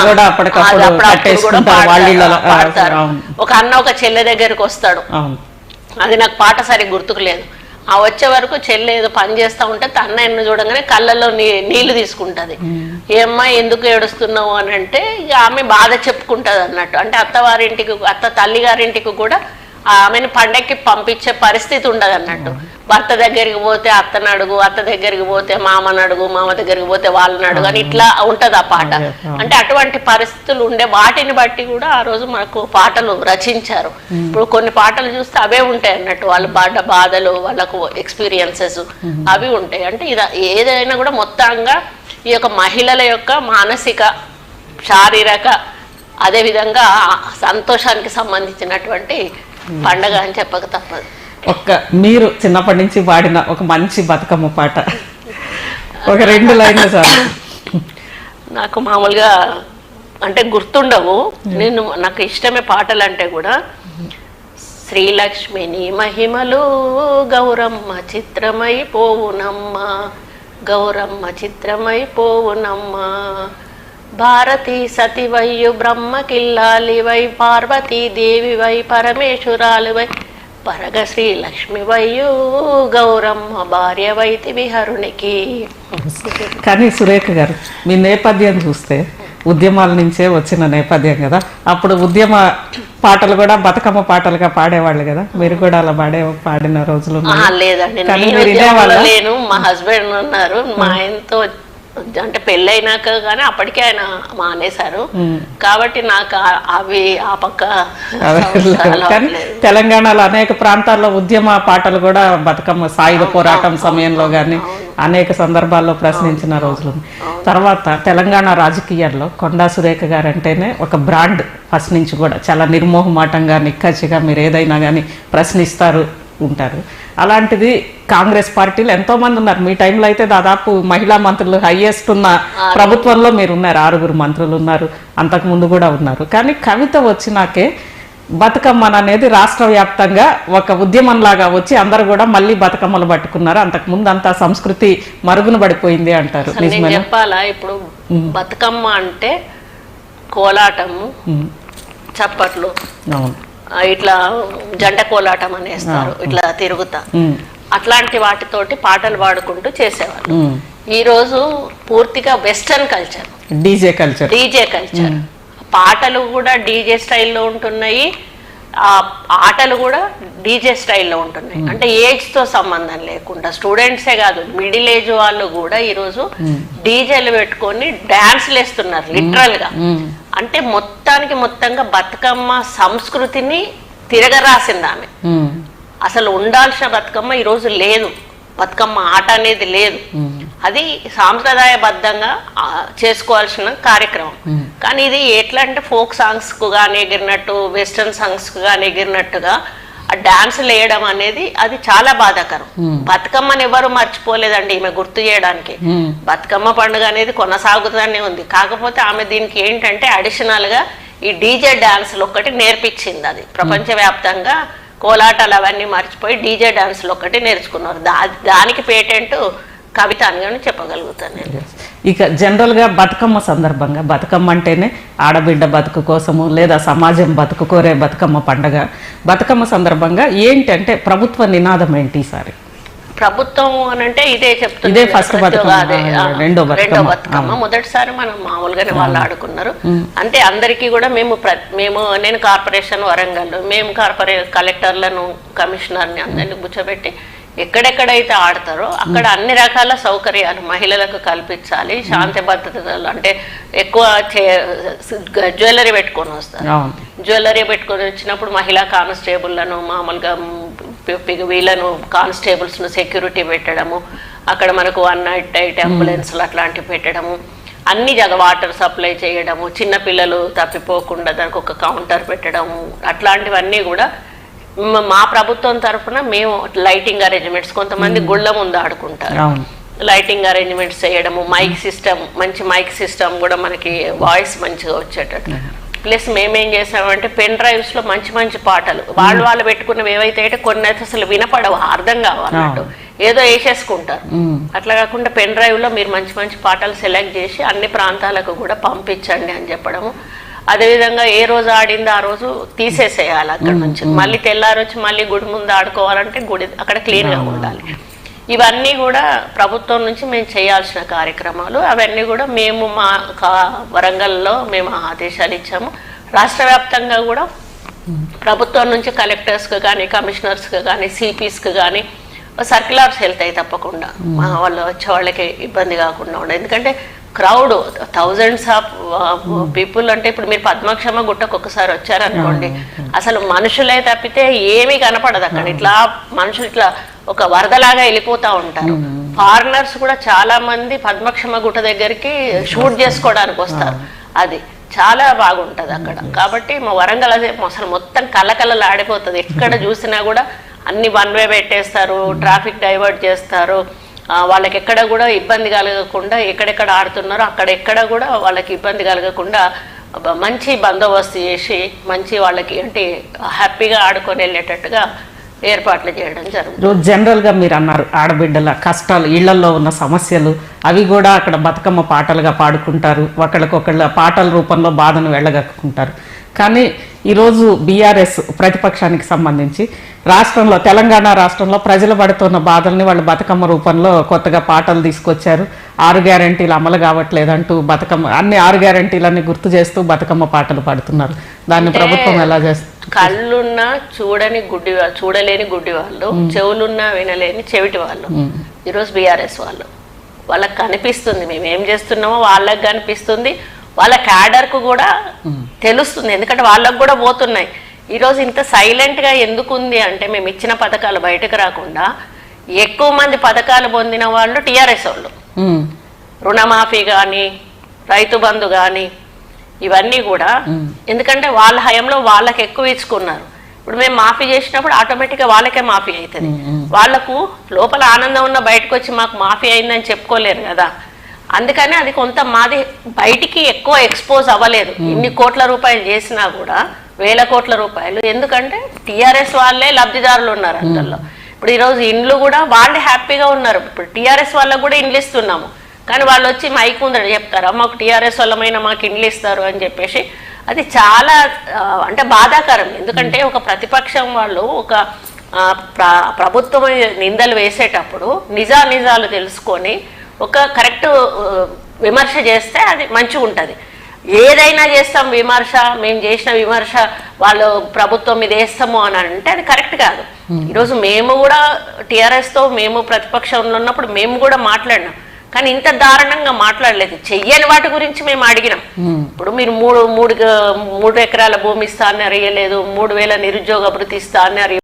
కూడా అప్పటికప్పుడు కట్టేసుకుంటారు వాళ్ళ పాడతారు. ఒక అన్న ఒక చెల్లె దగ్గరికి వస్తాడు, అది నాకు పాట సరిగ్గా గుర్తుకు లేదు. ఆ వచ్చే వరకు చెల్లె ఏదో పని చేస్తా ఉంటే అన్న ఎన్ను చూడంగానే కళ్ళల్లో నీళ్లు తీసుకుంటది. ఏమ్మా ఎందుకు ఏడుస్తున్నావు అని అంటే ఇక ఆమె బాధ చెప్పుకుంటది అన్నట్టు. అంటే అత్త తల్లిగారింటికి కూడా ఆమెను పండక్కి పంపించే పరిస్థితి ఉండదు అన్నట్టు. భర్త దగ్గరికి పోతే అత్తను అడుగు, అత్త దగ్గరికి పోతే మామను అడుగు, మామ దగ్గరికి పోతే వాళ్ళని అడుగు అని ఇట్లా ఉంటది ఆ పాట. అంటే అటువంటి పరిస్థితులు ఉండే వాటిని బట్టి కూడా ఆ రోజు మనకు పాటలు రచించారు. ఇప్పుడు కొన్ని పాటలు చూస్తే అవే ఉంటాయి అన్నట్టు, వాళ్ళు పడ్డ బాధలు, వాళ్ళకు ఎక్స్పీరియన్సెస్ అవి ఉంటాయి. అంటే ఇది ఏదైనా కూడా మొత్తంగా ఈ యొక్క మహిళల యొక్క మానసిక, శారీరక, అదేవిధంగా సంతోషానికి సంబంధించినటువంటి పండగ అని చెప్పక తప్పదు. మీరు చిన్నప్పటి నుంచి పాడిన ఒక మంచి బతుకమ్మ పాట ఒక 2 లైన్లు చాలు. నాకు మామూలుగా అంటే గుర్తుండవు, నాకు ఇష్టమే పాటలు అంటే కూడా. శ్రీలక్ష్మిని మహిమలు గౌరమ్మ చిత్రమై పోవునమ్మ, గౌరమ్మ చిత్రమై పోవునమ్మ, భారతీ సతివయ్యు బ్రహ్మ కిల్లాలివై, పార్వతీ దేవివై పరమేశ్వరాలివై, పరగ శ్రీలక్ష్మివయ్యు గౌరమ్మ భార్యవైతి విహరునికి. కానీ సురేఖ గారు, మీ నేపథ్యం చూస్తే ఉద్యమాల నుంచే వచ్చిన నేపథ్యం కదా, అప్పుడు ఉద్యమ పాటలు కూడా బతుకమ్మ పాటలుగా పాడేవాళ్ళు కదా, మీరు కూడా అలా పాడిన రోజులు? లేదండి, నేను మా హస్బెండ్ ఉన్నారు, మా ఆయనతో అంటే పెళ్ళైనాక కానీ అప్పటికే ఆయన మానేశారు కాబట్టి నాకు అవి ఆ పక్క. కానీ తెలంగాణలో అనేక ప్రాంతాల్లో ఉద్యమ పాటలు కూడా బతుకమ్మ సాయుధ పోరాటం సమయంలో కానీ అనేక సందర్భాల్లో ప్రశ్నించిన రోజులు. తర్వాత తెలంగాణ రాజకీయాల్లో కొండా సురేఖ గారు అంటేనే ఒక బ్రాండ్. ఫస్ట్ నుంచి కూడా చాలా నిర్మోహమాటంగా, నిక్కచ్చిగా మీరు ఏదైనా కానీ ప్రశ్నిస్తారు ఉంటారు. అలాంటిది కాంగ్రెస్ పార్టీలో ఎంతో మంది ఉన్నారు. మీ టైంలో అయితే దాదాపు మహిళా మంత్రులు హైయెస్ట్ ఉన్న ప్రభుత్వంలో మీరు ఉన్నారు, 6 మంత్రులు ఉన్నారు, అంతకు ముందు కూడా ఉన్నారు. కానీ కవిత వచ్చినాకే బతుకమ్మ అనేది రాష్ట్ర వ్యాప్తంగా ఒక ఉద్యమం లాగా వచ్చి అందరూ కూడా మళ్ళీ బతుకమ్మలు పట్టుకున్నారు. అంతకు ముందు అంతా సంస్కృతి మరుగున పడిపోయింది అంటారు. చెప్పాలా, ఇప్పుడు బతుకమ్మ అంటే కోలాటము, చప్పట్లు, ఇట్లా జంట కోలాటం అనేస్తారు, ఇట్లా తిరుగుతా, అట్లాంటి వాటితోటి పాటలు పాడుకుంటూ చేసేవాళ్ళు. ఈ రోజు పూర్తిగా వెస్టర్న్ కల్చర్, డీజే కల్చర్, పాటలు కూడా డీజే స్టైల్లో ఉంటున్నాయి, ఆ ఆటలు కూడా డీజే స్టైల్లో ఉంటున్నాయి. అంటే ఏజ్ తో సంబంధం లేకుండా స్టూడెంట్సే కాదు, మిడిల్ ఏజ్ వాళ్ళు కూడా ఈరోజు డీజేలు పెట్టుకొని డాన్స్లు వేస్తున్నారు లిటరల్ గా. అంటే మొత్తంగా బతుకమ్మ సంస్కృతిని తిరగరాసింది ఆమె. అసలు ఉండాల్సిన బతుకమ్మ ఈరోజు లేదు, బతుకమ్మ ఆట అనేది లేదు. అది సాంప్రదాయబద్ధంగా చేసుకోవాల్సిన కార్యక్రమం. కానీ ఇది ఎట్లా అంటే ఫోక్ సాంగ్స్ కు కానీ ఎగిరినట్టు, వెస్టర్న్ సాంగ్స్ కు కానీ ఎగిరినట్టుగా ఆ డాన్సులు వేయడం అనేది అది చాలా బాధాకరం. బతుకమ్మని ఎవరు మర్చిపోలేదండి, ఈమె గుర్తు చేయడానికి. బతుకమ్మ పండుగ అనేది కొనసాగుతూనే ఉంది. కాకపోతే ఆమె దీనికి ఏంటంటే అడిషనల్ గా ఈ డీజే డాన్సులు ఒక్కటి నేర్పించింది. అది ప్రపంచవ్యాప్తంగా కోలాటాలు అవన్నీ మర్చిపోయి డీజే డాన్సులు ఒక్కటి నేర్చుకున్నారు. దానికి పేటెంట్ కవిత అని చెప్పగలుగుతాను నేను. ఇక జనరల్గా బతుకమ్మ సందర్భంగా, బతుకమ్మ అంటేనే ఆడబిడ్డ బతుకు కోసము లేదా సమాజం బతుకు కోరే బతుకమ్మ పండగ. బతుకమ్మ సందర్భంగా ఏంటంటే ప్రభుత్వ నినాదం ఏంటి ఈసారి? ప్రభుత్వం అని అంటే ఇదే చెప్తుంది, ఇదే ఫస్ట్ బతుకమ్మ, రెండో బతుకమ్మ. మొదటిసారి మనం మామూలుగానే వాళ్ళు ఆడుకున్నారు. అంటే అందరికీ కూడా నేను కార్పొరేషన్ వరంగల్, మేము కలెక్టర్లను, కమిషనర్ని అందరినీ కూర్చోబెట్టి ఎక్కడెక్కడైతే ఆడతారో అక్కడ అన్ని రకాల సౌకర్యాలు మహిళలకు కల్పించాలి. శాంతి భద్రతలు అంటే ఎక్కువ జ్యువెలరీ పెట్టుకొని వస్తారు. జ్యువెలరీ పెట్టుకొని వచ్చినప్పుడు మహిళా కానిస్టేబుల్లను, మామూలుగా వీళ్ళను కానిస్టేబుల్స్ను సెక్యూరిటీ పెట్టడము, అక్కడ మనకు 198 అంబులెన్స్లు అట్లాంటివి పెట్టడము, అన్ని వాటర్ సప్లై చేయడము, చిన్నపిల్లలు తప్పిపోకుండా దానికి ఒక కౌంటర్ పెట్టడము, అట్లాంటివన్నీ కూడా మా ప్రభుత్వం తరఫున మేము లైటింగ్ అరేంజ్మెంట్స్, కొంతమంది గుళ్ళ ముందు ఆడుకుంటారు, లైటింగ్ అరేంజ్మెంట్స్ చేయడము, మైక్ సిస్టమ్, మంచి మైక్ సిస్టమ్ కూడా మనకి వాయిస్ మంచిగా వచ్చేటట్టు. ప్లస్ మేమేం చేసామంటే పెన్ డ్రైవ్స్ లో మంచి మంచి పాటలు వాళ్ళు పెట్టుకున్నవి ఏవైతే కొన్ని అయితే అసలు వినపడవు, అర్థం కావన్నట్టు. ఏదో వేసేసుకుంటారు. అట్లా కాకుండా పెన్ డ్రైవ్ లో మీరు మంచి మంచి పాటలు సెలెక్ట్ చేసి అన్ని ప్రాంతాలకు కూడా పంపించండి అని చెప్పడము. అదేవిధంగా ఏ రోజు ఆడిందో ఆ రోజు తీసేసేయాలి అక్కడ నుంచి. మళ్ళీ తెల్లారొచ్చి మళ్ళీ గుడి ముందు ఆడుకోవాలంటే గుడి అక్కడ క్లీన్ గా ఉండాలి. ఇవన్నీ కూడా ప్రభుత్వం నుంచి మేము చేయాల్సిన కార్యక్రమాలు. అవన్నీ కూడా మేము మా వరంగల్లో మేము ఆదేశాలు ఇచ్చాము. రాష్ట్ర వ్యాప్తంగా కూడా ప్రభుత్వం నుంచి కలెక్టర్స్కి కానీ కమిషనర్స్కి కానీ సిపిస్కి కానీ సర్క్యులర్స్ వెళ్తాయి తప్పకుండా, వాళ్ళు వచ్చే వాళ్ళకి ఇబ్బంది కాకుండా ఉండదు. ఎందుకంటే క్రౌడ్ థౌజండ్స్ ఆఫ్ పీపుల్ అంటే ఇప్పుడు మీరు పద్మక్షమ గుట్టకు ఒకసారి వచ్చారనుకోండి, అసలు మనుషులే తప్పితే ఏమీ కనపడదు అక్కడ. ఇట్లా మనుషులు ఇట్లా ఒక వరదలాగా వెళ్ళిపోతూ ఉంటారు. ఫారినర్స్ కూడా చాలా మంది పద్మక్షమ గుట్ట దగ్గరికి షూట్ చేసుకోవడానికి వస్తారు. అది చాలా బాగుంటది అక్కడ. కాబట్టి మా వరంగల్ అసలు మొత్తం కలకలలు ఆడిపోతుంది. ఎక్కడ చూసినా కూడా అన్ని వన్ వే పెట్టేస్తారు, ట్రాఫిక్ డైవర్ట్ చేస్తారు. వాళ్ళకి ఎక్కడ కూడా ఇబ్బంది కలగకుండా ఎక్కడెక్కడ ఆడుతున్నారో అక్కడెక్కడ కూడా వాళ్ళకి ఇబ్బంది కలగకుండా మంచి బందోబస్తు చేసి మంచి వాళ్ళకి అంటే హ్యాపీగా ఆడుకొని వెళ్ళేటట్టుగా ఏర్పాట్లు చేయడం జరుగుతుంది. జనరల్గా మీరు అన్నారు ఆడబిడ్డల కష్టాలు, ఇళ్లలో ఉన్న సమస్యలు అవి కూడా అక్కడ బతుకమ్మ పాటలుగా పాడుకుంటారు, ఒకళ్ళకొకళ్ళ పాటల రూపంలో బాధను వెళ్ళగక్కుంటారు. కానీ ఈరోజు బీఆర్ఎస్ ప్రతిపక్షానికి సంబంధించి రాష్ట్రంలో తెలంగాణ రాష్ట్రంలో ప్రజలు పడుతున్న బాధల్ని వాళ్ళు బతుకమ్మ రూపంలో కొత్తగా పాటలు తీసుకొచ్చారు. 6 గ్యారెంటీలు అమలు కావట్లేదంటూ బతుకమ్మ అన్ని 6 గ్యారెంటీలన్నీ గుర్తు చేస్తూ బతుకమ్మ పాటలు పాడుతున్నారు. దాన్ని ప్రభుత్వం ఎలా చేస్తుంది? కళ్ళున్నా చూడని గుడ్డి వాళ్ళు, చూడలేని గుడ్డి వాళ్ళు, చెవులున్నా వినలేని చెవిటి వాళ్ళు ఈరోజు బీఆర్ఎస్ వాళ్ళు. వాళ్ళకి కనిపిస్తుంది మేము ఏం చేస్తున్నామో, వాళ్ళకి కనిపిస్తుంది, వాళ్ళ క్యాడర్కు కూడా తెలుస్తుంది. ఎందుకంటే వాళ్ళకు కూడా పోతున్నాయి. ఈరోజు ఇంత సైలెంట్గా ఎందుకు ఉంది అంటే మేము ఇచ్చిన పథకాలు బయటకు రాకుండా ఎక్కువ మంది పథకాలు పొందిన వాళ్ళు టీఆర్ఎస్ వాళ్ళు. రుణమాఫీ కానీ రైతు బంధు కానీ ఇవన్నీ కూడా ఎందుకంటే వాళ్ళ హయాంలో వాళ్ళకి ఎక్కువ ఇచ్చుకున్నారు. ఇప్పుడు మేము మాఫీ చేసినప్పుడు ఆటోమేటిక్గా వాళ్ళకే మాఫీ అవుతుంది. వాళ్ళకు లోపల ఆనందం ఉన్న బయటకు వచ్చి మాకు మాఫీ అయిందని చెప్పుకోలేరు కదా. అందుకని అది కొంత మాది బయటికి ఎక్కువ ఎక్స్పోజ్ అవ్వలేదు. ఇన్ని కోట్ల రూపాయలు చేసినా కూడా, 1000 కోట్ల రూపాయలు. ఎందుకంటే టీఆర్ఎస్ వాళ్ళే లబ్ధిదారులు ఉన్నారు అందులో. ఇప్పుడు ఈరోజు ఇండ్లు కూడా వాళ్ళే హ్యాపీగా ఉన్నారు. ఇప్పుడు టీఆర్ఎస్ వాళ్ళకు కూడా ఇండ్లు ఇస్తున్నాము, కానీ వాళ్ళు వచ్చి మైక్ ముందర చెప్తారు మాకు టీఆర్ఎస్ వాళ్ళమైనా మాకు ఇండ్లు ఇస్తారు అని చెప్పేసి. అది చాలా అంటే బాధాకరం. ఎందుకంటే ఒక ప్రతిపక్షం వాళ్ళు ఒక ప్రభుత్వం నిందలు వేసేటప్పుడు నిజాలు తెలుసుకొని ఒక కరెక్ట్ విమర్శ చేస్తే అది మంచిగా ఉంటుంది. ఏదైనా చేస్తాం విమర్శ, మేము చేసిన విమర్శ వాళ్ళు ప్రభుత్వం మీద వేస్తాము అని అంటే అది కరెక్ట్ కాదు. ఈరోజు మేము కూడా టీఆర్ఎస్తో మేము ప్రతిపక్షంలో ఉన్నప్పుడు మేము కూడా మాట్లాడినాం, కానీ ఇంత దారుణంగా మాట్లాడలేదు. చెయ్యని వాటి గురించి మేము అడిగినాం. ఇప్పుడు మీరు మూడు ఎకరాల భూమి ఇస్తా అన్నారు, ఇయ్యలేదు. 3000 నిరుద్యోగ భృతి ఇస్తా అన్నారు.